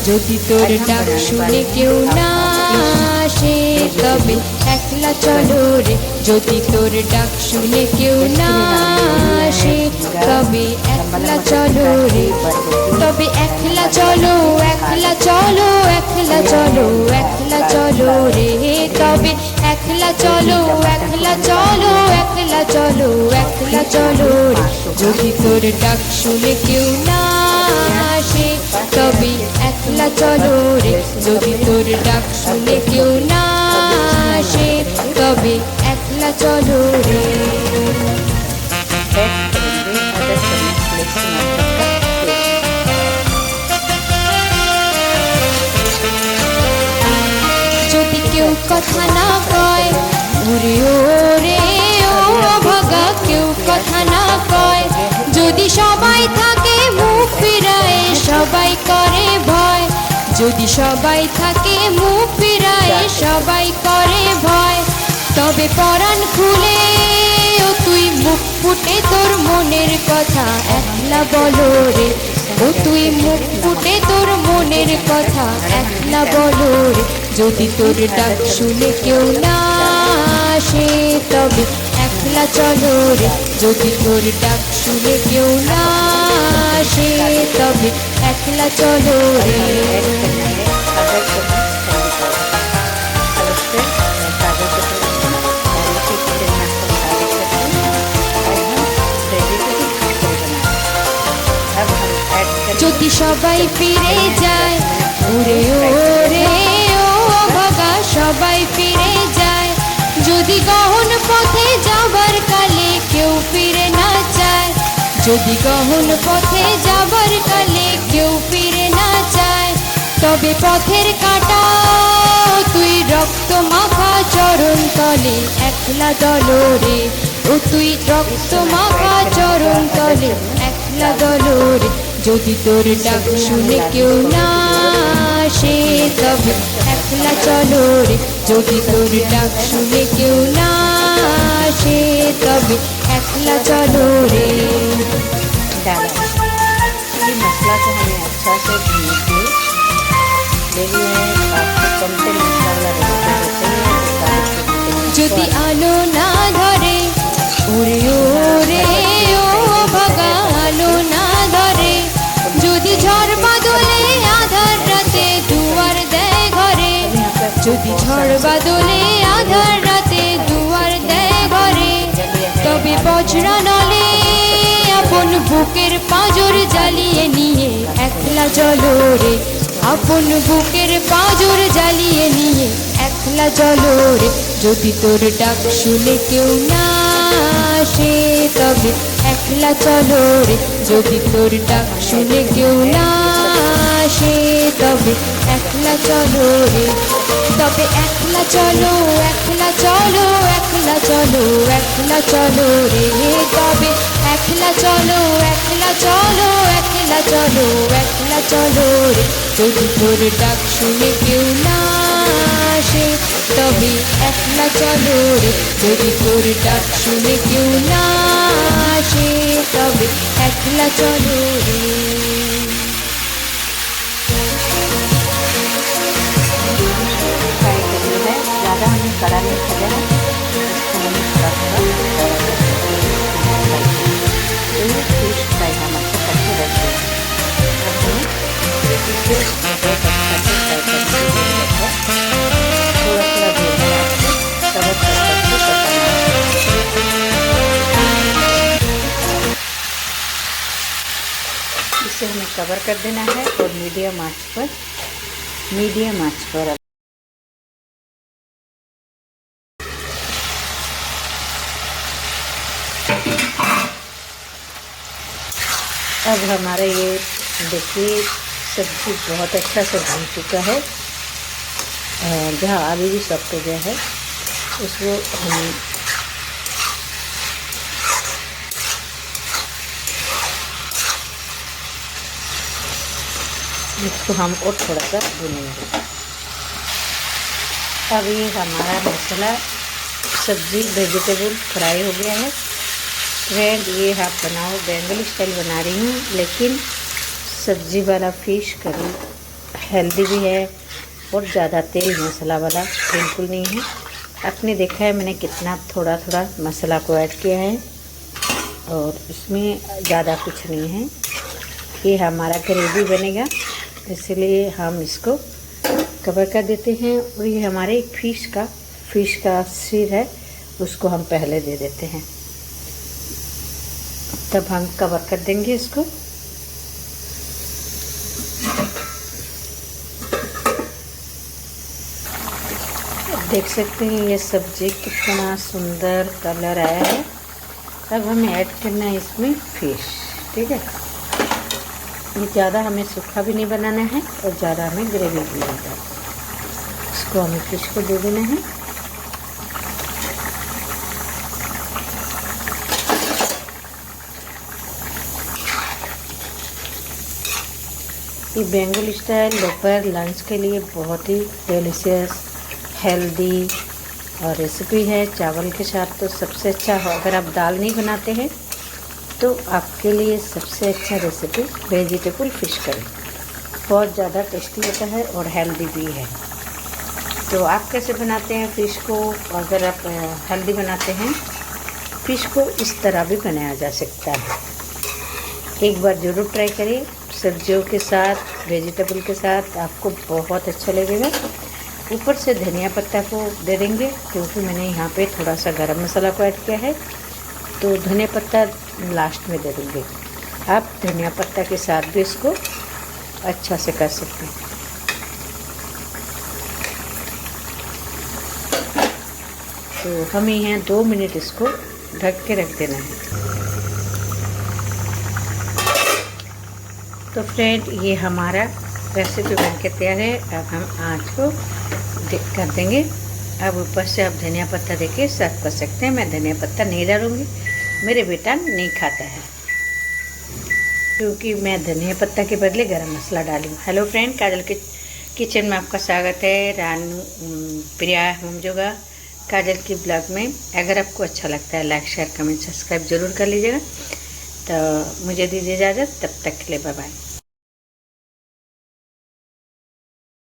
যদি তোর ডাক শুনে কেউ না আসে তবে একলা চলো রে। যদি তোর ডাক শুনে কেউ না আসে তবে একলা চলো রে। তবে একলা চলো, একলা চলো, একলা চলো, একলা চলো রে। তবে একলা চলো, একলা চলো, একলা চলো, একলা চলো রে। যদি তোর ডাক শুনে কেউ না আসে তবে একলা চলো রে। যদি তোর ডাক শুনে কেউ না আসে তবে একলা চলো রে। যদি কেউ কথা না কয় ওরে ওরে ও ভাগা, কেউ কথা না কয়, যদি সবাই থাকে মুখ ফিরায় সবাই করে ভয়। যদি সবাই থাকে মুখ ফিরায় সবাই করে ভয়। তবে পরাণ খুলে ও তুই মুখ ফুটে তোর মনের কথা একলা বলো রে। ও তুই মুখ ফুটে তোর মনের কথা একলা বলো রে। যদি তোর ডাক শুনে কেউ না আসে তবে একলা চলো রে। যদি তোর ডাক শুনে কেউ না আসে তবে একলা চলো রে। যদি সবাই ফিরে যায় ওরে ওরে ও ভাগা, সবাই ফিরে যায়। যদি গহন পথে যাবার কালে কেউ ফিরে না চায়। যদি গহন পথে যাবার কালে কেউ ফিরে না চায় তবে পথের কাটা তুই রক্ত মাখা চরণ তলে একলা দলরে। ও তুই রক্ত মাখা চরণ তলে একলা দলরে। যদি তোর ডাক শুনে কেউ না আসে তবে একলা চলো রে। যদি তোর ডাক শুনে কেউ না আসে तभी एकला चलो रे। डाला ये मसाला को हमें अच्छा से भून के ले लिया है। आपको कम तेल मसाला যদি আলো না ধরে ওরে ওরে ও ভাগা আলো না ধরে, যদি ঝড় বাদলে আধার রাতে দুয়ার দেয় ঘরে, যদি ঝড় বাদলে আধার রাতে দুয়ার দেয় ঘরে, তবে বজ্রা নলে আপন বুকের পাঁজর জ্বালিয়ে নিয়ে একলা চলো রে। আপন বুকের পাঁজর জ্বালিয়ে নিয়ে একলা চলো রে। যদি তোর ডাক শুনে কেউ না আসে তবে একলা চলো রে। যদি তোর ডাক শুনে কেউ না আসে তবে একলা চলো রে। তবে একলা চলো একলা চলো একলা চলো একলা চলো রে। তবে একলা চলো একলা চলো একলা চলো একলা চলো রে। যদি তোর ডাক শুনে কেউ না আসে তবে একলা চলো রে। যদি তোর ডাক শুনে কেউ না আসে তবে একলা চলো রে। ज़्यादा हमें कड़ा नहीं खाया है, इसको हमें थोड़ा थोड़ा फिश फ्राई हम अच्छे करके रखते हैं। इसे थोड़ा थोड़ा भेजना कवर करके इसे हमें कवर कर देना है और मीडियम आंच पर अब हमारा ये देखिए सब्जी बहुत अच्छा से भून चुका है। जहाँ आलू भी सॉफ्ट हो गया है उसको हम और थोड़ा सा भूनेंगे। अब ये हमारा मसाला सब्जी वेजिटेबल फ्राई हो गया है। फ्रेंड ये आप बनाओ, बंगाली स्टाइल बना रही हूँ लेकिन सब्जी वाला फिश करी हेल्दी भी है और ज़्यादा तेल मसाला वाला बिल्कुल नहीं है। आपने देखा है मैंने कितना थोड़ा थोड़ा मसाला को ऐड किया है और इसमें ज़्यादा कुछ नहीं है। ये हमारा ग्रेवी बनेगा, इसलिए हम इसको कवर कर देते हैं। और ये हमारे फिश का सिर है, उसको हम पहले दे देते हैं, तब हम कवर कर देंगे इसको। देख सकते हैं ये सब्जी कितना सुंदर कलर आया है। अब हमें ऐड करना है इसमें फिश। ठीक है, ये ज़्यादा हमें सूखा भी नहीं बनाना है और ज़्यादा हमें ग्रेवी भी नहीं करना। इसको हमें फिश को दे देना है। ये बंगाली स्टाइल दोपहर लंच के लिए बहुत ही डिलीशियस हेल्दी और रेसिपी है। चावल के साथ तो सबसे अच्छा हो। अगर आप दाल नहीं बनाते हैं तो आपके लिए सबसे अच्छा रेसिपी वेजिटेबल फ़िश करी। बहुत ज़्यादा टेस्टी होता है और हेल्दी भी है। तो आप कैसे बनाते हैं फ़िश को? अगर आप हेल्दी बनाते हैं, फ़िश को इस तरह भी बनाया जा सकता है। एक बार ज़रूर ट्राई करिए। सब्जियों के साथ, वेजिटेबल के साथ आपको बहुत अच्छा लगेगा। ऊपर से धनिया पत्ता को दे देंगे, क्योंकि मैंने यहाँ पे थोड़ा सा गरम मसाला को ऐड किया है, तो धनिया पत्ता लास्ट में दे देंगे। आप धनिया पत्ता के साथ भी इसको अच्छा से कर सकते हैं। तो हमें यहाँ 2 मिनट इसको ढक के रख देना है। तो फ्रेंड, ये हमारा रेसिपी बनके तैयार है। अब हम आँच को कर देंगे। अब ऊपर से आप धनिया पत्ता देके सर्व कर सकते हैं। मैं धनिया पत्ता नहीं डालूँगी, मेरे बेटा नहीं खाता है, क्योंकि मैं धनिया पत्ता के बदले गरम मसाला डालूँ। हेलो फ्रेंड, काजल के किचन में आपका स्वागत है। रानू प्रिया हमजोगा काजल की ब्लॉग में। अगर आपको अच्छा लगता है लाइक शेयर कमेंट सब्सक्राइब ज़रूर कर लीजिएगा। तो मुझे दीजिए इजाज़त, तब तक के लिए बाय बाय।